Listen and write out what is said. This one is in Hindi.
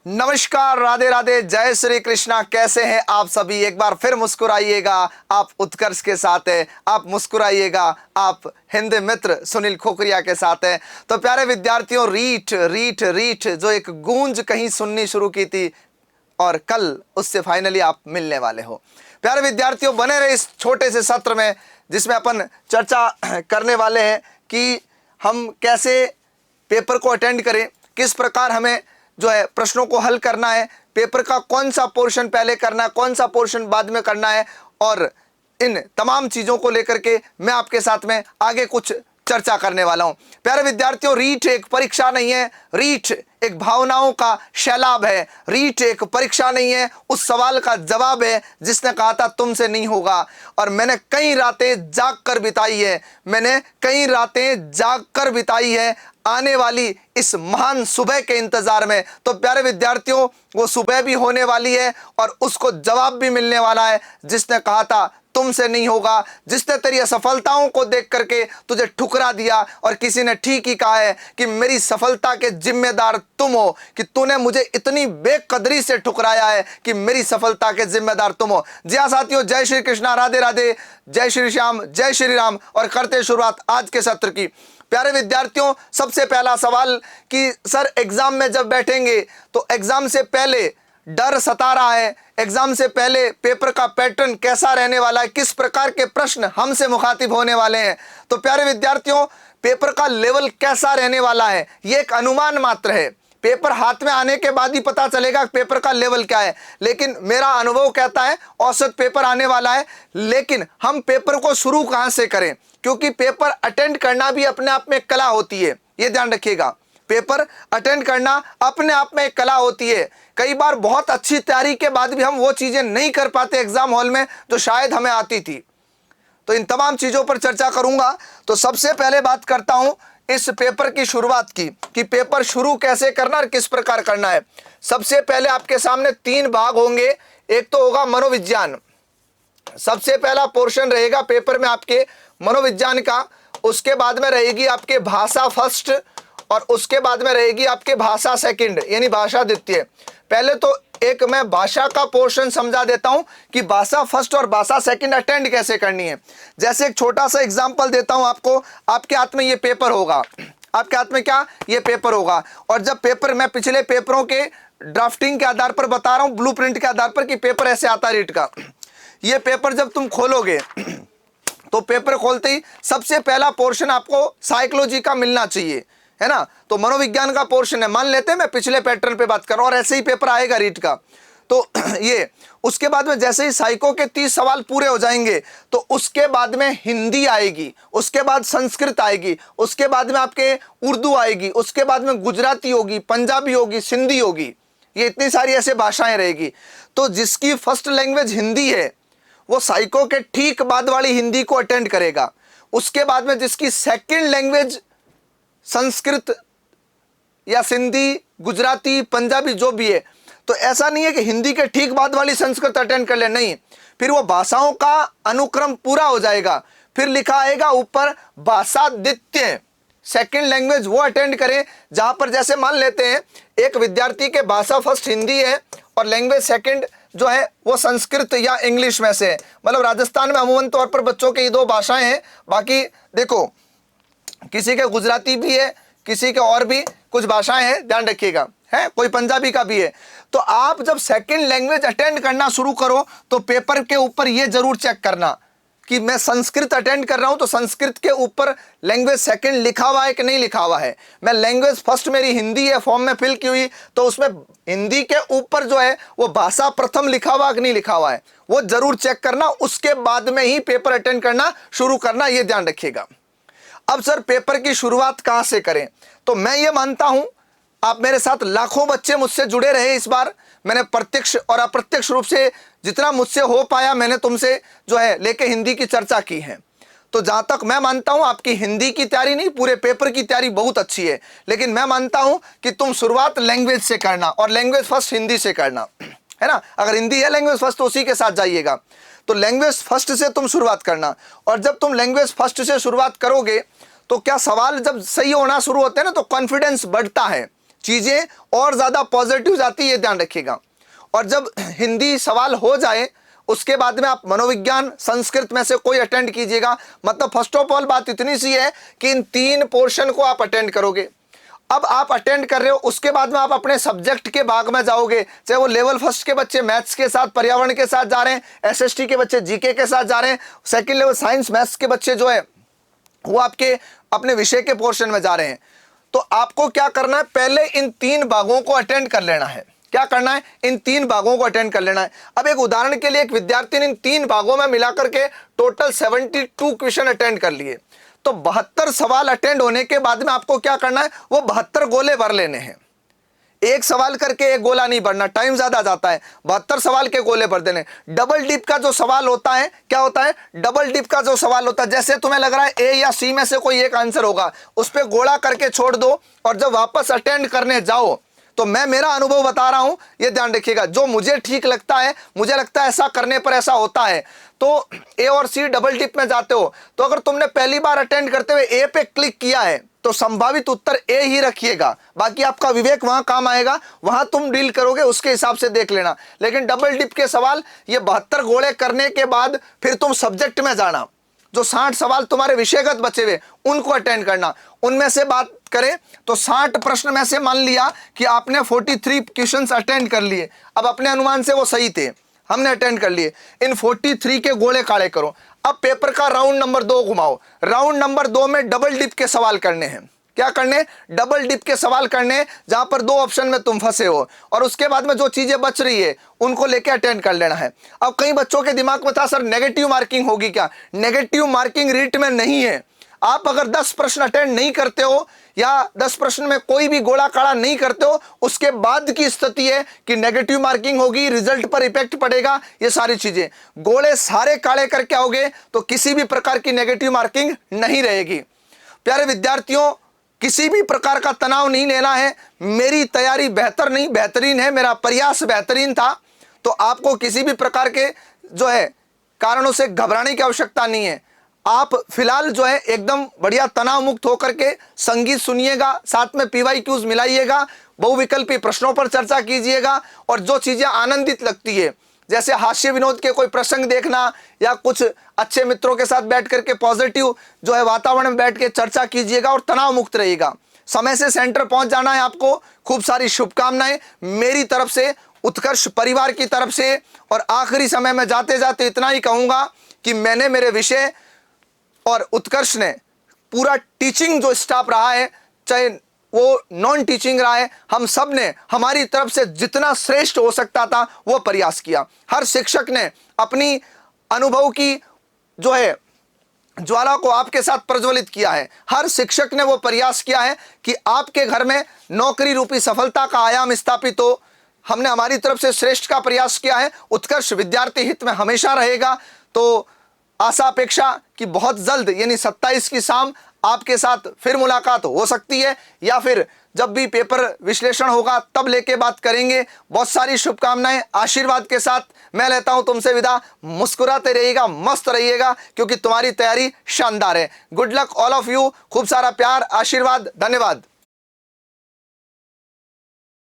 नमस्कार, राधे राधे, जय श्री कृष्णा। कैसे हैं आप सभी? एक बार फिर मुस्कुराइएगा, आप उत्कर्ष के साथ हैं। आप मुस्कुराइएगा, आप हिंदी मित्र सुनील खोखरिया के साथ हैं। तो प्यारे विद्यार्थियों, रीठ रीठ रीठ जो एक गूंज कहीं सुननी शुरू की थी और कल उससे फाइनली आप मिलने वाले हो। प्यारे विद्यार्थियों, बने रहे इस छोटे से सत्र में जिसमें अपन चर्चा करने वाले हैं कि हम कैसे पेपर को अटेंड करें, किस प्रकार हमें जो है प्रश्नों को हल करना है, पेपर का कौन सा पोर्शन पहले करना है, कौन सा पोर्शन बाद में करना है। और इन तमाम चीज़ों को लेकर के मैं आपके साथ में आगे कुछ चर्चा करने वाला हूं। प्यारे विद्यार्थियों, रीठ एक परीक्षा नहीं है, रीठ एक भावनाओं का सैलाब है, रीठ एक परीक्षा नहीं है, उस सवाल का जवाब है जिसने कहा था तुमसे नहीं होगा। और मैंने कई रातें जाग कर बिताई है, मैंने कई रातें जाग कर बिताई है आने वाली इस महान सुबह के इंतजार में। तो प्यारे विद्यार्थियों, वो सुबह भी होने वाली है और उसको जवाब भी मिलने वाला है जिसने कहा था तुमसे नहीं होगा, जिसने तेरी असफलताओं को देख करके तुझे ठुकरा दिया। और किसी ने ठीक ही कहा है कि मेरी सफलता के जिम्मेदार तुम हो, कि तूने मुझे इतनी बेकदरी से ठुकराया है कि मेरी सफलता के जिम्मेदार तुम हो। जी हाँ साथियों, जय श्री कृष्णा, राधे राधे, जय श्री श्याम, जय श्री राम। और करते शुरुआत आज के सत्र की। प्यारे विद्यार्थियों, सबसे पहला सवाल कि सर एग्जाम में जब बैठेंगे तो एग्जाम से पहले डर सता रहा है, एग्जाम से पहले पेपर का पैटर्न कैसा रहने वाला है, किस प्रकार के प्रश्न हमसे मुखातिब होने वाले हैं। तो प्यारे विद्यार्थियों, पेपर का लेवल कैसा रहने वाला है ये एक अनुमान मात्र है। पेपर हाथ में आने के बाद ही पता चलेगा पेपर का लेवल क्या है। लेकिन मेरा अनुभव कहता है औसत पेपर आने वाला है। लेकिन हम पेपर को शुरू कहां से करें, क्योंकि पेपर अटेंड करना भी अपने आप में एक कला होती है, ये ध्यान रखिएगा। पेपर अटेंड करना अपने आप में एक कला होती है। कई बार बहुत अच्छी तैयारी के बाद भी हम वो चीजें नहीं कर पाते एग्जाम हॉल में जो शायद हमें आती थी। तो इन तमाम चीजों पर चर्चा करूंगा। तो सबसे पहले बात करता हूं इस पेपर की शुरुआत की, कि पेपर शुरू कैसे करना और किस प्रकार करना है। सबसे पहले आपके सामने 3 भाग होंगे। एक तो होगा मनोविज्ञान, सबसे पहला पोर्शन रहेगा पेपर में आपके मनोविज्ञान का। उसके बाद में रहेगी आपके भाषा फर्स्ट और उसके बाद में रहेगी आपके भाषा सेकंड, यानी भाषा द्वितीय। पहले तो एक मैं भाषा का पोर्शन समझा देता हूं कि भाषा फर्स्ट और भाषा सेकंड अटेंड कैसे करनी है। जैसे एक छोटा सा एग्जांपल देता हूं आपको। आपके हाथ में ये पेपर होगा, आपके हाथ में क्या, ये पेपर होगा। और जब पेपर, मैं पिछले पेपरों के ड्राफ्टिंग के आधार पर बता रहा हूं, ब्लूप्रिंट के आधार पर, कि पेपर ऐसे आता है रीट का। ये पेपर जब तुम खोलोगे तो पेपर खोलते ही सबसे पहला पोर्शन आपको साइकोलॉजी का मिलना चाहिए, है ना। तो मनोविज्ञान का पोर्शन है, मान लेते हैं मैं पिछले पैटर्न पे बात कर रहा हूं, और ऐसे ही पेपर आएगा रीट का। तो ये उसके बाद में जैसे ही साइको के 30 सवाल पूरे हो जाएंगे तो उसके बाद में हिंदी आएगी, उसके बाद संस्कृत आएगी, उसके बाद में आपके उर्दू आएगी, उसके बाद में गुजराती होगी, पंजाबी होगी, सिंधी होगी। ये इतनी सारी ऐसे भाषाएं रहेगी। तो जिसकी फर्स्ट लैंग्वेज हिंदी है वो साइको के ठीक बाद वाली हिंदी को अटेंड करेगा। उसके बाद में जिसकी सेकंड लैंग्वेज संस्कृत या सिंधी, गुजराती, पंजाबी जो भी है, तो ऐसा नहीं है कि हिंदी के ठीक बाद वाली संस्कृत अटेंड कर ले, नहीं। फिर वो भाषाओं का अनुक्रम पूरा हो जाएगा, फिर लिखा आएगा ऊपर भाषा द्वितीय, सेकंड लैंग्वेज वो अटेंड करें। जहां पर जैसे मान लेते हैं एक विद्यार्थी के भाषा फर्स्ट हिंदी है और लैंग्वेज सेकंड जो है वो संस्कृत या इंग्लिश में से है। मतलब राजस्थान में अमूमन तौर पर बच्चों की 2 भाषाएं हैं। बाकी देखो, किसी के गुजराती भी है, किसी के और भी कुछ भाषाएं हैं, ध्यान रखिएगा, है, कोई पंजाबी का भी है। तो आप जब सेकंड लैंग्वेज अटेंड करना शुरू करो तो पेपर के ऊपर ये जरूर चेक करना कि मैं संस्कृत अटेंड कर रहा हूं तो संस्कृत के ऊपर लैंग्वेज सेकंड लिखा हुआ है कि नहीं लिखा हुआ है। मैं लैंग्वेज फर्स्ट मेरी हिंदी है, फॉर्म में फिल की हुई, तो उसमें हिंदी के ऊपर जो है वो भाषा प्रथम लिखा हुआ कि नहीं लिखा हुआ है, वो जरूर चेक करना। उसके बाद में ही पेपर अटेंड करना शुरू करना, ये ध्यान रखिएगा। अब सर पेपर की शुरुआत कहां से करें? तो मैं ये मानता हूं आप मेरे साथ लाखों बच्चे मुझसे जुड़े रहे इस बार। मैंने प्रत्यक्ष और अप्रत्यक्ष रूप से जितना मुझसे हो पाया मैंने तुमसे जो है लेके हिंदी की चर्चा की है। तो जहां तक मैं मानता हूं आपकी हिंदी की तैयारी नहीं, पूरे पेपर की तैयारी बहुत अच्छी है। लेकिन मैं मानता हूं कि तुम शुरुआत लैंग्वेज से करना और लैंग्वेज फर्स्ट हिंदी से करना, है ना। अगर हिंदी है लैंग्वेज फर्स्ट तो उसी के साथ जाइएगा। तो लैंग्वेज फर्स्ट से तुम शुरुआत करना। और जब तुम लैंग्वेज फर्स्ट से शुरुआत करोगे तो क्या सवाल जब सही होना शुरू होते हैं ना तो कॉन्फिडेंस बढ़ता है। चीजें और ज्यादा पॉजिटिव जाती है, ये ध्यान रखिएगा। और जब हिंदी सवाल हो जाए उसके बाद में आप मनोविज्ञान संस्कृत में से कोई अटेंड कीजिएगा। मतलब फर्स्ट ऑफ ऑल बात इतनी सी है कि इन 3 पोर्शन को आप अटेंड करोगे। अब आप अटेंड कर रहे हो, उसके बाद में आप अपने सब्जेक्ट के भाग में जाओगे, चाहे वो लेवल फर्स्ट के बच्चे मैथ्स के साथ पर्यावरण के साथ जा रहे हैं, एसएसटी के बच्चे जीके के साथ जा रहे हैं, सेकंड लेवल साइंस मैथ्स के बच्चे जो है वो आपके अपने विषय के पोर्शन में जा रहे हैं। तो आपको क्या करना है, पहले इन 3 भागों को अटेंड कर लेना है। क्या करना है, इन 3 भागों को अटेंड कर लेना है। अब एक उदाहरण के लिए एक विद्यार्थी ने इन 3 भागों में मिलाकर के टोटल 72 क्वेश्चन अटेंड कर लिए, तो 72 सवाल अटेंड होने के बाद में आपको क्या करना है, वो 72 गोले भर लेने हैं। एक सवाल करके एक गोला नहीं भरना, टाइम ज्यादा जाता है। 72 सवाल के गोले भर देने। डबल डिप का जो सवाल होता है, क्या होता है, डबल डिप का जो सवाल होता है, जैसे तुम्हें लग रहा है ए या सी में से कोई एक आंसर होगा, उस पर गोला करके छोड़ दो और जब वापस अटेंड करने जाओ, तो मैं मेरा अनुभव बता रहा हूं, ये ध्यान रखिएगा। जो मुझे ठीक लगता है, मुझे लगता है ऐसा करने पर ऐसा होता है, तो ए और सी डबल डिप में जाते हो, तो अगर तुमने पहली बार अटेंड करते हुए ए पे क्लिक किया है तो संभावित उत्तर ए ही रखिएगा। बाकी आपका विवेक वहां काम आएगा, वहां तुम डील करोगे, उसके हिसाब से देख लेना। लेकिन डबल डिप के सवाल ये 72 गोले करने के बाद फिर तुम सब्जेक्ट में जाना, जो 60 सवाल तुम्हारे विषयगत बचे हुए उनको अटेंड करना। उनमें से बात करें तो 60 प्रश्न में से मान लिया कि आपने 43 क्वेश्चंस अटेंड कर लिए, अब अपने अनुमान से वो सही थे, हमने अटेंड कर लिए, इन 43 के गोले काले करो। अब पेपर का राउंड नंबर 2 घुमाओ। राउंड नंबर 2 में डबल डिप के सवाल करने हैं। क्या करने, डबल डिप के सवाल करने, जहां पर 2 ऑप्शन में तुम फंसे हो, और उसके बाद में जो चीजें बच रही है उनको लेके अटेंड कर लेना है। अब कई बच्चों के दिमाग में था सर नेगेटिव मार्किंग होगी क्या, नेगेटिव मार्किंग रीट में नहीं है। आप अगर 10 प्रश्न अटेंड नहीं करते हो या 10 प्रश्न में कोई भी गोला काड़ा नहीं करते हो, उसके बाद की स्थिति है कि नेगेटिव मार्किंग होगी, रिजल्ट पर इफेक्ट पड़ेगा, ये सारी चीजें। गोले सारे काले करके आओगे तो किसी भी प्रकार की नेगेटिव मार्किंग नहीं रहेगी। प्यारे विद्यार्थियों, किसी भी प्रकार का तनाव नहीं लेना है। मेरी तैयारी बेहतर नहीं बेहतरीन है, मेरा प्रयास बेहतरीन था, तो आपको किसी भी प्रकार के जो है कारणों से घबराने की आवश्यकता नहीं है। आप फिलहाल जो है एकदम बढ़िया तनाव मुक्त होकर के संगीत सुनिएगा, साथ में PYQs मिलाइएगा, बहुविकल्पी प्रश्नों पर चर्चा कीजिएगा, और जो चीजें आनंदित लगती है जैसे हास्य विनोद के कोई प्रसंग देखना या कुछ अच्छे मित्रों के साथ बैठ करके पॉजिटिव जो है वातावरण में बैठ के चर्चा कीजिएगा और तनाव मुक्त रहिएगा। समय से सेंटर पहुंच जाना है आपको। खूब सारी शुभकामनाएं मेरी तरफ से, उत्कर्ष परिवार की तरफ से। और आखिरी समय में जाते जाते इतना ही कहूंगा कि मैंने मेरे विषय और उत्कर्ष ने पूरा टीचिंग जो स्टाफ रहा है, चाहे वो नॉन टीचिंग रहा है, हम सब ने हमारी तरफ से जितना श्रेष्ठ हो सकता था वो प्रयास किया। हर शिक्षक ने अपनी अनुभव की जो है ज्वाला को आपके साथ प्रज्वलित किया है। हर शिक्षक ने वो प्रयास किया है कि आपके घर में नौकरी रूपी सफलता का आयाम स्थापित हो। हमने हमारी तरफ से श्रेष्ठ का प्रयास किया है। उत्कर्ष विद्यार्थी हित में हमेशा रहेगा। तो आशा अपेक्षा कि बहुत जल्द यानी 27 की शाम आपके साथ फिर मुलाकात हो सकती है, या फिर जब भी पेपर विश्लेषण होगा तब लेके बात करेंगे। बहुत सारी शुभकामनाएं आशीर्वाद के साथ मैं लेता हूं तुमसे विदा। मुस्कुराते रहिएगा, मस्त रहिएगा, क्योंकि तुम्हारी तैयारी शानदार है। Good luck all of you. खूब सारा प्यार, आशीर्वाद, धन्यवाद।